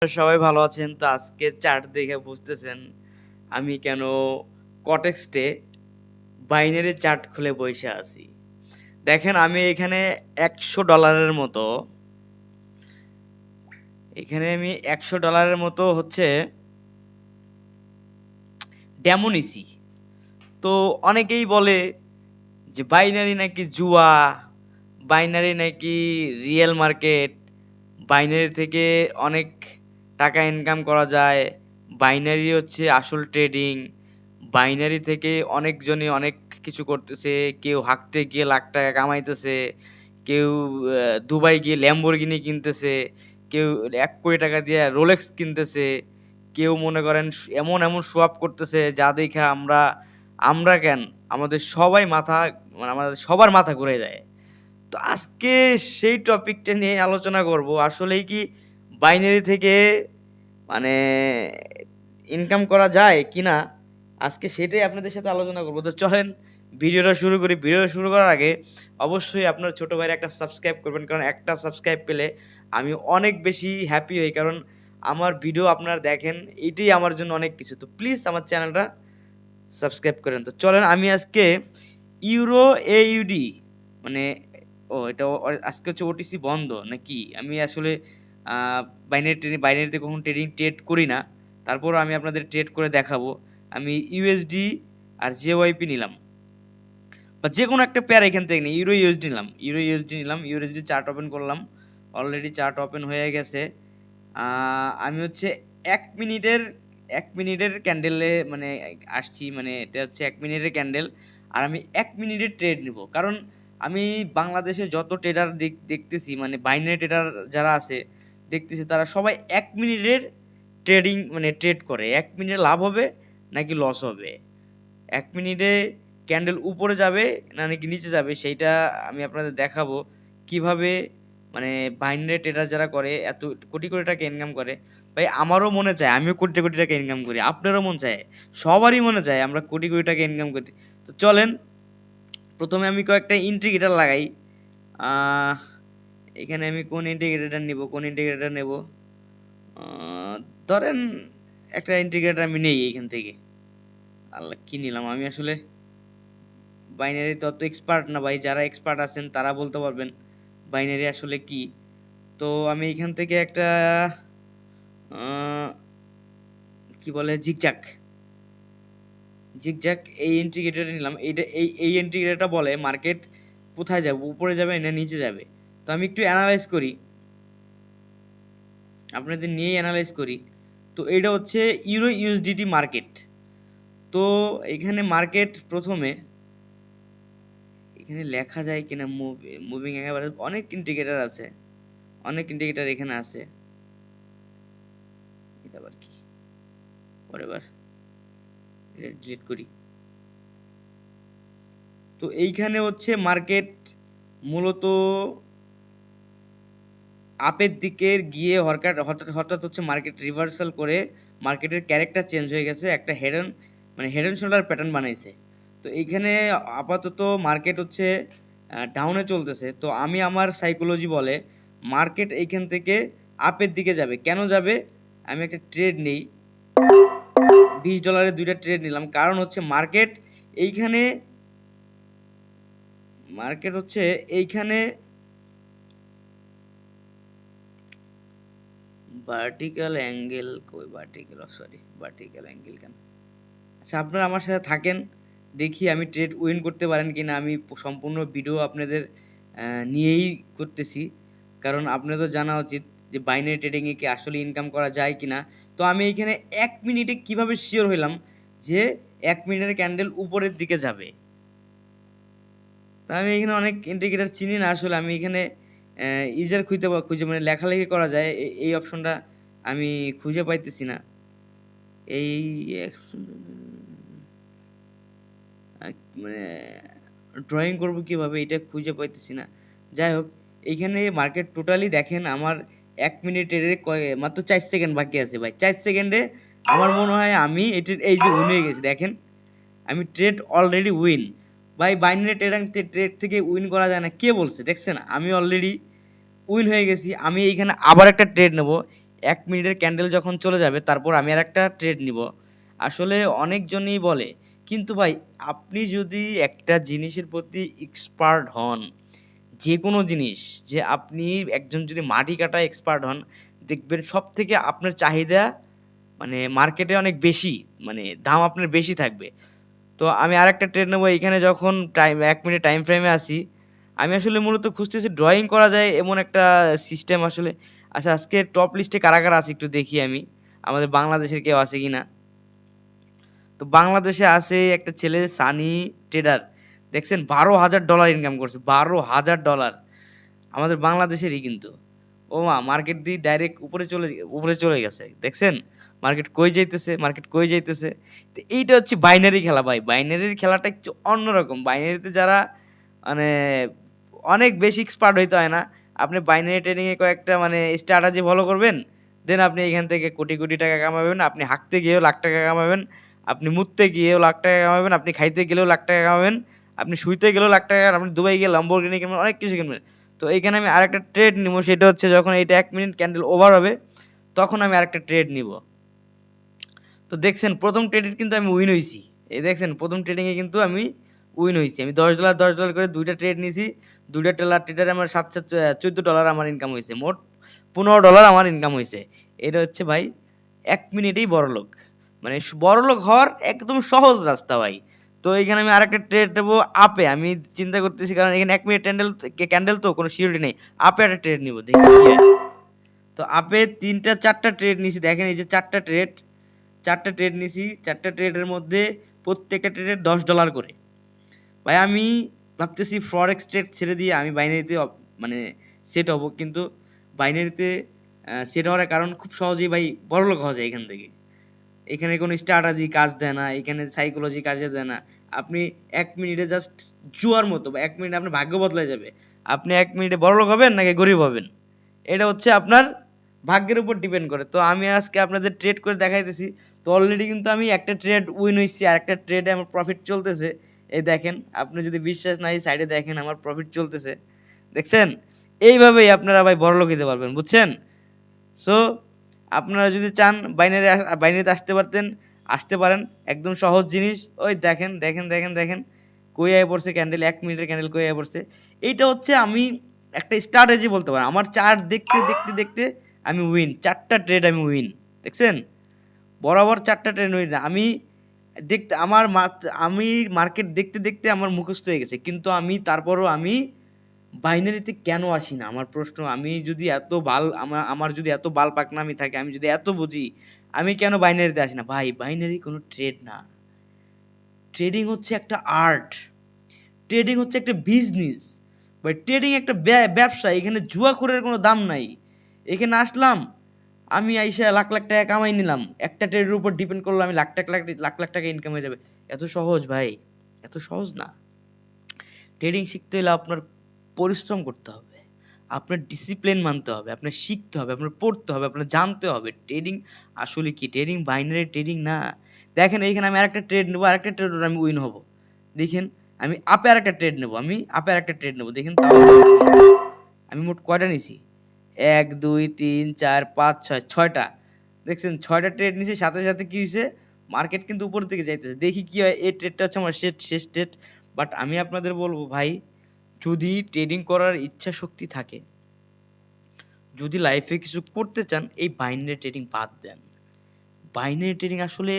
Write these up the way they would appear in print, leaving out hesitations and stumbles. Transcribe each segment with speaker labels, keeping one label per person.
Speaker 1: সবাই ভালো আছেন। তো আজকে চার্ট দেখে বুঝতেছেন আমি কেন কটেক্সটে বাইনারি চার্ট খুলে বসে আছি। দেখেন আমি এখানে $100 মতো হচ্ছে ডেমো নিছি। তো অনেকেই বলে যে বাইনারি নাকি জুয়া, বাইনারি নাকি রিয়েল মার্কেট, বাইনারি থেকে অনেক টাকা ইনকাম করা যায়, বাইনারি হচ্ছে আসল ট্রেডিং, বাইনারি থেকে অনেকজনই অনেক কিছু করতেছে, কেউ হাঁকতে গিয়ে লাখ টাকা কামাইতেছে, কেউ দুবাই গিয়ে ল্যাম্বরগিনি কিনতেছে, কেউ 1 কোটি টাকা দিয়ে রোলেক্স কিনতেছে, কেউ মনে করেন এমন এমন শো অফ করতেছে যা দেখে আমরা আমরা কেন আমাদের সবাই মাথা মানে আমাদের সবার মাথা ঘুরে যায়। তো আজকে সেই টপিকটা নিয়ে আলোচনা করব। আসলেই কি বাইনারি থেকে মানে ইনকাম করা যায় কিনা, আজকে সেটাই আপনাদের সাথে আলোচনা করব। তো চলেন ভিডিওটা শুরু করি। ভিডিওটা শুরু করার আগে অবশ্যই আপনার ছোট ভাইয়ের একটা সাবস্ক্রাইব করবেন, কারণ একটা সাবস্ক্রাইব পেলে আমি অনেক বেশি হ্যাপি হই, কারণ আমার ভিডিও আপনারা দেখেন, এটাই আমার জন্য অনেক কিছু। তো প্লিজ আমার চ্যানেলটা সাবস্ক্রাইব করেন। তো চলেন আমি আজকে ইউরো এইউডি মানে এটা আজকে হচ্ছে ওটিসি বন্ধ নাকি, আমি আসলে বাইনারিতে কখনো ট্রেড করি না, তারপর আমি আপনাদের ট্রেড করে দেখাবো। আমি ইউএসডি আর জেওয়াইপি নিলাম, বা যে কোনো একটা পেয়ার এখান থেকে নিই। ইউরো ইউএসডি নিলাম, ইউএসডি চার্ট ওপেন করলাম, অলরেডি চার্ট ওপেন হয়ে গেছে। আমি হচ্ছে 1 মিনিটের 1 মিনিটের ক্যান্ডেলে মানে আসছি, মানে এটা হচ্ছে 1 মিনিটের ক্যান্ডেল, আর আমি 1 মিনিটের ট্রেড নিব। কারণ আমি বাংলাদেশে যত ট্রেডার দেখতেছি, মানে বাইনারি ট্রেডার যারা আছে দেখতেছি, তারা সবাই 1 মিনিটের ট্রেডিং মানে ট্রেড করে। 1 মিনিটে লাভ হবে নাকি লস হবে, 1 মিনিটে ক্যান্ডেল উপরে যাবে না নাকি নিচে যাবে, সেইটা আমি আপনাদের দেখাবো কিভাবে। মানে বাইনারি ট্রেডার যারা করে এত কোটি কোটি টাকা ইনকাম করে, ভাই আমারও মনে চায় আমিও কোটি কোটি টাকা ইনকাম করি, আপনারও মন চায়, সবারই মনে চায় আমরা কোটি কোটি টাকা ইনকাম করি। তো চলেন প্রথমে আমি কয়েকটা ইন্ডিকেটর লাগাই। আহ, এখানে আমি কোন ইন্ডিকেটর নেব, আহ, ধরেন একটা ইন্ডিকেটর আমি নেই এখান থেকে। আল্লাহ, কি নিলাম আমি আসলে বাইনারি তত এক্সপার্ট না ভাই, যারা এক্সপার্ট আছেন তারা বলতে পারবেন বাইনারি আসলে কি। তো আমি এখান থেকে একটা আহ, কি বলে জিগজ্যাগ জিগজ্যাগ এই ইন্ডিকেটর নিলাম। এই ইন্ডিকেটরটা বলে মার্কেট কোথায় যাবে, উপরে যাবে না নিচে যাবে। তো আমি একটু অ্যানালাইজ করি, আপনাদের নিয়েই অ্যানালাইজ করি। তো এটা হচ্ছে ইউরো ইউএসডিটি মার্কেট। তো এখানে মার্কেট প্রথমে এখানে লেখা যায় কিনা মুভিং একেবারে অনেক ইন্ডিকেটর আছে, অনেক ইন্ডিকেটর এখানে আছে। এটা আবার কি, পরে এবার ডিলিট করি। তো এইখানে হচ্ছে মার্কেট মূলত আপের দিকে গিয়ে হঠাৎ হঠাৎ হঠাৎ হচ্ছে মার্কেট রিভার্সাল করে মার্কেটের ক্যারেক্টার চেঞ্জ হয়ে গেছে, একটা হেড অ্যান্ড শোল্ডার প্যাটার্ন বানাইছে। তো এইখানে আপাতত মার্কেট হচ্ছে ডাউনে চলতেছে। তো আমি আমার সাইকোলজি বলে মার্কেট এইখান থেকে আপের দিকে যাবে। কেন যাবে, আমি একটা ট্রেড নেই, $20 দুইটা ট্রেড নিলাম। কারণ হচ্ছে এইখানে মার্কেট হচ্ছে এইখানে ভার্টিক্যাল অ্যাঙ্গেল কই, ভার্টিক্যাল অ্যাঙ্গেল কেন। আচ্ছা আপনারা আমার সাথে থাকেন, দেখি আমি ট্রেড উইন করতে পারেন কিনা। আমি সম্পূর্ণ ভিডিও আপনাদের নিয়েই করতেছি, কারণ আপনাদের জানা উচিত যে বাইনারি ট্রেডিংয়ে কি আসলে ইনকাম করা যায় কিনা। তো আমি এইখানে 1 মিনিটে কিভাবে শিওর হইলাম যে 1 মিনিটের ক্যান্ডেল উপরের দিকে যাবে। তো আমি এখানে অনেক ইন্ডিকেটর চিনি না আসলে, আমি এখানে ইউজার খুঁজে মানে লেখালেখি করা যায় এই অপশনটা আমি খুঁজে পাইতেছি না। এই মানে ড্রয়িং করব কিভাবে এটা খুঁজে পাইতেছি না। যাই হোক, এইখানে মার্কেট টোটালি দেখেন আমার 1 মিনিটের মাত্র 4 সেকেন্ড বাকি আছে ভাই। 4 সেকেন্ডে আমার মনে হয় আমি এই যে উইন হয়ে গেছি। দেখেন আমি ট্রেড অলরেডি উইন। ভাই বাইনারি ট্রেড থেকে উইন করা যায় না, কে বলছে? দেখছেন আমি অলরেডি উইন হয়ে গেছি। আমি এইখানে আবার একটা ট্রেড নেব, 1 মিনিটের ক্যান্ডেল যখন চলে যাবে তারপর আমি আরেকটা ট্রেড নিব। আসলে অনেকজনই বলে, কিন্তু ভাই আপনি যদি একটা জিনিসের প্রতি এক্সপার্ট হন, যেকোনো জিনিস যে আপনি একজন যদি মাটি কাটায় এক্সপার্ট হন, দেখবেন সবথেকে আপনার চাহিদা মানে মার্কেটে অনেক বেশি, মানে দাম আপনার বেশি থাকবে। তো আমি আরেকটা ট্রেড নেবো এইখানে যখন 1 মিনিট টাইম ফ্রেমে আছি। আমি আসলে মূলত খুঁজতেছি ড্রয়িং করা যায় এমন একটা সিস্টেম আসলে। আচ্ছা, আজকে টপ লিস্টে কারা, কারা আছে একটু দেখি আমি। আমাদের বাংলাদেশের কেউ আছে কিনা? তো বাংলাদেশে আছে একটা ছেলে সানি ট্রেডার। দেখছেন $12,000 ইনকাম করছে। $12,000 আমাদের বাংলাদেশেরই কিন্তু। ও মা! মার্কেট দিয়ে ডাইরেক্ট উপরে চলে গেছে। দেখছেন? মার্কেট কই যাইতেছে, মার্কেট কই যাইতেছে। তো এইটা হচ্ছে বাইনারি খেলা ভাই। বাইনারির খেলাটা একটু অন্যরকম। বাইনারিতে যারা মানে অনেক বেশি এক্সপার্ট হইতে হয় না। আপনি বাইনারি ট্রেডিং এ কয়েকটা মানে স্ট্র্যাটেজি ফলো করবেন। দেন আপনি এখান থেকে কোটি, কোটি টাকা কামাবেন। আপনি হাঁকতে গিয়েও লাখ টাকা কামাবেন। আপনি মুততে গিয়েও লাখ টাকা কামাবেন। আপনি খাইতে গেলেও লাখ টাকা কামাবেন। আপনি শুইতে গেলেও লাখ টাকা, আপনি দুবাই গিয়ে ল্যাম্বরগিনি কিনবেন, অনেক কিছু কিনবেন। তো এইখানে আমি আরেকটা ট্রেড নিব, সেটা হচ্ছে যখন এইটা 1 মিনিট ক্যান্ডেল ওভার হবে, তখন আমি আরেকটা ট্রেড নিব। তো দেখছেন ১ম ট্রেডে কিন্তু আমি উইন হইছি। এই দেখছেন ১ম ট্রেডিং এ কিন্তু আমি উইন হইছি। আমি $10 $10 করে ২ টা ট্রেড নিছি। ২ টা ট্রেডারে আমার $৭ $14 আমার ইনকাম হইছে। মোট $15 আমার ইনকাম হইছে। এটা হচ্ছে ভাই ১ মিনিটেই বড়লোক। মানে বড়লোক হওয়ার একদম সহজ রাস্তা ভাই। তো এইখানে আমি আরেকটা ট্রেড নেবো আপে। আমি চিন্তা করতেছি কারণ এখানে ১ মিনিট ক্যান্ডেল তো কোনো সিউরিটি নেই। আপে একটা ট্রেড নিব, দেখি কি হয়। তো আপে ৩টা ৪টা ট্রেড নিছি। দেখেন এই যে ৪টা ট্রেড, ৪টা ট্রেড নিছি। ৪টা ট্রেডের মধ্যে প্রত্যেকটা ট্রেডে $10 করে। ভাই আমি ভাবতেছি ফরেক্স ট্রেড ছেড়ে দিয়ে আমি বাইনারিতে মানে সেট হব। কিন্তু বাইনারিতে সেট হওয়ার কারণ খুব সহজেই ভাই বড়লোক হওয়া যায় এখান থেকে। এখানে কোনো স্ট্র্যাটেজি কাজ দেয় না, এখানে সাইকোলজি কাজে দেয় না। আপনি ১ মিনিটে জাস্ট জুয়ার মতো বা ১ মিনিটে আপনার ভাগ্য বদলে যাবে। আপনি ১ মিনিটে বড়লোক হবেন নাকি গরিব হবেন? এটা হচ্ছে আপনার ভাগ্যের উপর ডিপেন্ড করে। তো আমি আজকে আপনাদের ট্রেড করে দেখাইতেছি। তো অলরেডি কিন্তু আমি একটা ট্রেড উইন হইছি, আরেকটা ট্রেডে আমার প্রফিট চলতেছে। এই দেখেন, আপনি যদি বিশ্বাস না হয় সাইডে দেখেন আমার প্রফিট চলতেছে। দেখছেন? এইভাবেই আপনারা ভাই বড়লোক হইতে পারবেন, বুঝছেন? সো আপনারা যদি চান বাইনারিতে আসতে পারতেন, আসতে পারেন। একদম সহজ জিনিস। ওই দেখেন, দেখেন, দেখেন, দেখেন। কই আইয়া পড়ছে ক্যান্ডেল, ১ মিনিটের ক্যান্ডেল কই আইয়া পড়ছে। এইটা হচ্ছে আমি একটা স্ট্র্যাটেজি বলতে পারেন। আমার চার্ট দেখতে, দেখতে, দেখতে আমি উইন। ৪ টা ট্রেড আমি উইন। দেখছেন? বরাবর ৪ টা ট্রেড উইন। আমি দেখতে আমার আমি মার্কেট দেখতে, দেখতে আমার মুখস্থ হয়ে গেছে। কিন্তু আমি তারপরও আমি বাইনারিতে কেন আসি না? আমার প্রশ্ন, আমি যদি এত আমার যদি এত বাল পাকনামি থাকে, আমি যদি এত বুঝি, আমি কেন বাইনারিতে আসি না? ভাই বাইনারি কোনো ট্রেড না। ট্রেডিং হচ্ছে একটা আর্ট। ট্রেডিং হচ্ছে একটা বিজনেস। ভাই ট্রেডিং একটা ব্যবসা। এখানে জুয়াখোরের কোনো দাম নাই। এখানে আসলাম, আমি আইসা লাখ, লাখ টাকা কামাই নিলাম। একটা ট্রেডের উপর ডিপেন্ড করলে আমি লাখ, লাখ টাকা ইনকাম হয়ে যাবে। এত সহজ ভাই, এত সহজ না। ট্রেডিং শিখতে হলে আপনার পরিশ্রম করতে হবে, আপনার ডিসিপ্লিন মানতে হবে, আপনার শিখতে হবে, আপনার পড়তে হবে, আপনার জানতে হবে ট্রেডিং আসলে কি। ট্রেডিং বাইনারি ট্রেডিং না। দেখেন এইখানে আমি আরেকটা ট্রেড নেবো, আরেকটা ট্রেড আমি উইন হব। দেখেন আমি আপে আরেকটা ট্রেড নেবো, দেখেন তাও আমি মোট কয়টা নিছি? ১ ২ ৩ ৪ ৫ ৬ ৬টা। দেখছেন ৬টা ট্রেড নিছি, সাথে, সাথে কি হইছে? মার্কেট কিন্তু উপরের দিকে যাইতেছে। দেখি কি হয়। এই ট্রেডটা হচ্ছে আমার শেষ ট্রেড। বাট আমি আপনাদের বলব ভাই, যদি ট্রেডিং করার ইচ্ছা শক্তি থাকে, যদি লাইফে কিছু করতে চান, এই বাইনারি ট্রেডিং বাদ দেন। বাইনারি ট্রেডিং আসলে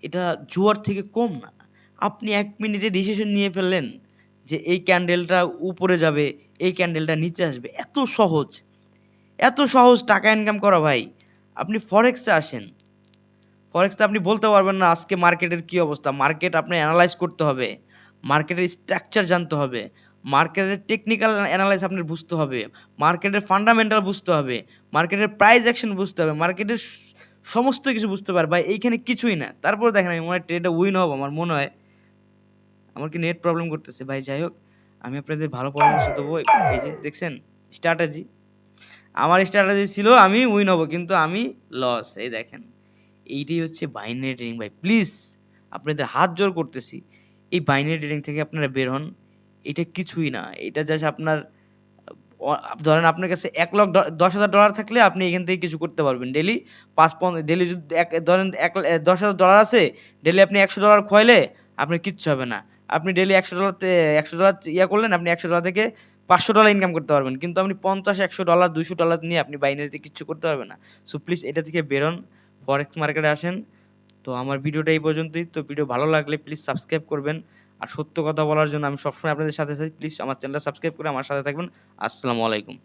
Speaker 1: এটা জুয়ার থেকে কম না। আপনি ১ মিনিটে ডিসিশন নিয়ে ফেললেন যে এই ক্যান্ডেলটা উপরে যাবে, এই ক্যান্ডেলটা নিচে আসবে। এত সহজ, এত সহজ টাকা ইনকাম করা ভাই। আপনি ফরেক্সে আসেন। ফরেক্সে আপনি বলতে পারবেন না আজকে মার্কেটের কি অবস্থা। মার্কেট আপনি এনালাইজ করতে হবে। মার্কেটের স্ট্রাকচার জানতে হবে। মার্কেটের টেকনিক্যাল এনালাইজ আপনার বুঝতে হবে। মার্কেটের ফান্ডামেন্টাল বুঝতে হবে। মার্কেটের প্রাইস অ্যাকশন বুঝতে হবে। মার্কেটের সমস্ত কিছু বুঝতে পারবে ভাই। এইখানে কিছুই না। তারপরে দেখেন আমি মনে হয় ট্রেডে উইন হব আমার মনে হয়। আমার কি নেট প্রবলেম করতেছে ভাই? যাই হোক, আমি আপনাদের ভালো পরামর্শ দেবো। এই যে দেখছেন স্ট্র্যাটেজি। আমার স্ট্র্যাটেজি ছিল আমি উইন হব, কিন্তু আমি লস। এই দেখেন। এইটাই হচ্ছে বাইনারি ট্রেডিং ভাই। প্লিজ আপনাদের হাত জোড় করতেছি, এই বাইনারি ট্রেডিং থেকে আপনারা বের হন। এটা কিছুই না। এটা জাস্ট আপনার ধরেন আপনার কাছে $1,10,000 থাকলে আপনি এখান থেকে কিছু করতে পারবেন। ডেইলি যদি ধরেন $10,000 আছে, ডেইলি আপনি $100 খোয়াইলে আপনার কিচ্ছু হবে না। আপনি ডেইলি $100 ইয়া করলেন, আপনি $100 থেকে $500 ইনকাম করতে পারবেন। কিন্তু আপনি $50, $100, $200 নিয়ে আপনি বাইনারিতে কিচ্ছু করতে পারবেন না। সো প্লিজ এটা থেকে বেরোন, ফরেক্স মার্কেটে আসেন। তো আমার ভিডিওটা এই পর্যন্তই। তো ভিডিও ভালো লাগলে প্লিজ সাবস্ক্রাইব করবেন। আর সত্য কথা বলার জন্য আমি সবসময় আপনাদের সাথে থাকি। প্লিজ আমার চ্যানেলটা সাবস্ক্রাইব করে আমার সাথে থাকবেন। আসসালামু আলাইকুম।